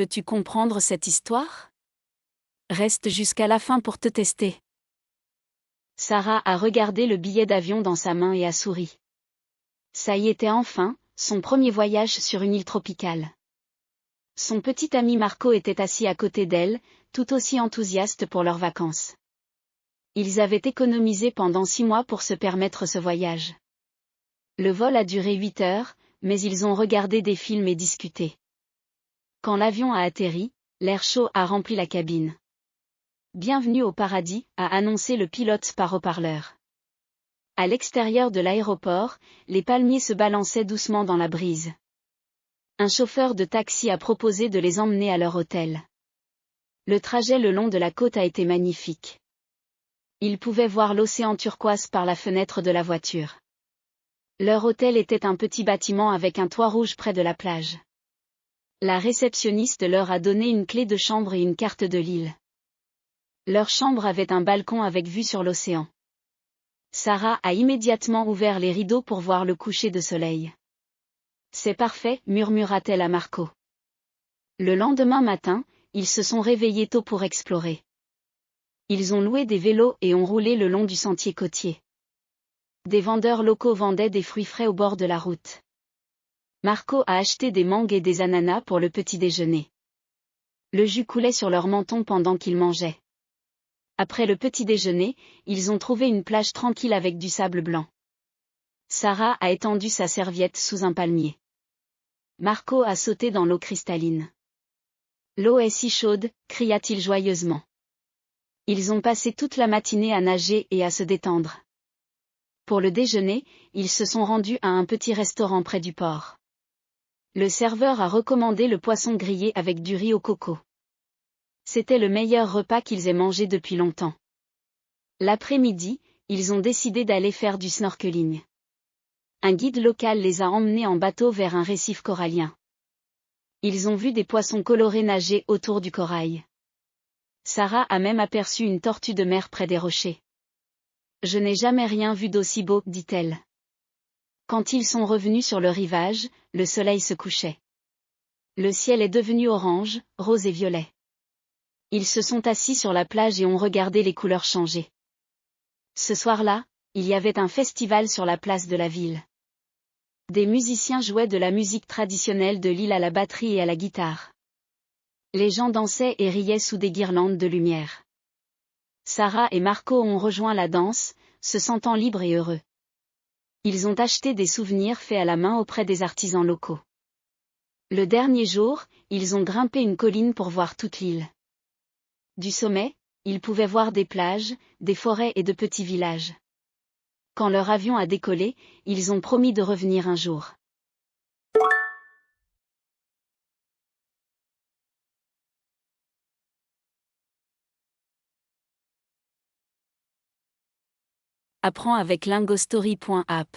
Peux-tu comprendre cette histoire? Reste jusqu'à la fin pour te tester. Sarah a regardé le billet d'avion dans sa main et a souri. Ça y était enfin, son premier voyage sur une île tropicale. Son petit ami Marco était assis à côté d'elle, tout aussi enthousiaste pour leurs vacances. Ils avaient économisé pendant 6 mois pour se permettre ce voyage. Le vol a duré 8 heures, mais ils ont regardé des films et discuté. Quand l'avion a atterri, l'air chaud a rempli la cabine. Bienvenue au paradis, a annoncé le pilote par haut-parleur. À l'extérieur de l'aéroport, les palmiers se balançaient doucement dans la brise. Un chauffeur de taxi a proposé de les emmener à leur hôtel. Le trajet le long de la côte a été magnifique. Ils pouvaient voir l'océan turquoise par la fenêtre de la voiture. Leur hôtel était un petit bâtiment avec un toit rouge près de la plage. La réceptionniste leur a donné une clé de chambre et une carte de l'île. Leur chambre avait un balcon avec vue sur l'océan. Sarah a immédiatement ouvert les rideaux pour voir le coucher de soleil. C'est parfait, murmura-t-elle à Marco. Le lendemain matin, ils se sont réveillés tôt pour explorer. Ils ont loué des vélos et ont roulé le long du sentier côtier. Des vendeurs locaux vendaient des fruits frais au bord de la route. Marco a acheté des mangues et des ananas pour le petit déjeuner. Le jus coulait sur leur menton pendant qu'ils mangeaient. Après le petit déjeuner, ils ont trouvé une plage tranquille avec du sable blanc. Sarah a étendu sa serviette sous un palmier. Marco a sauté dans l'eau cristalline. L'eau est si chaude, cria-t-il joyeusement. Ils ont passé toute la matinée à nager et à se détendre. Pour le déjeuner, ils se sont rendus à un petit restaurant près du port. Le serveur a recommandé le poisson grillé avec du riz au coco. C'était le meilleur repas qu'ils aient mangé depuis longtemps. L'après-midi, ils ont décidé d'aller faire du snorkeling. Un guide local les a emmenés en bateau vers un récif corallien. Ils ont vu des poissons colorés nager autour du corail. Sarah a même aperçu une tortue de mer près des rochers. Je n'ai jamais rien vu d'aussi beau, dit-elle. Quand ils sont revenus sur le rivage, le soleil se couchait. Le ciel est devenu orange, rose et violet. Ils se sont assis sur la plage et ont regardé les couleurs changer. Ce soir-là, il y avait un festival sur la place de la ville. Des musiciens jouaient de la musique traditionnelle de l'île à la batterie et à la guitare. Les gens dansaient et riaient sous des guirlandes de lumière. Sarah et Marco ont rejoint la danse, se sentant libres et heureux. Ils ont acheté des souvenirs faits à la main auprès des artisans locaux. Le dernier jour, ils ont grimpé une colline pour voir toute l'île. Du sommet, ils pouvaient voir des plages, des forêts et de petits villages. Quand leur avion a décollé, ils ont promis de revenir un jour. Apprends avec lingostory.app.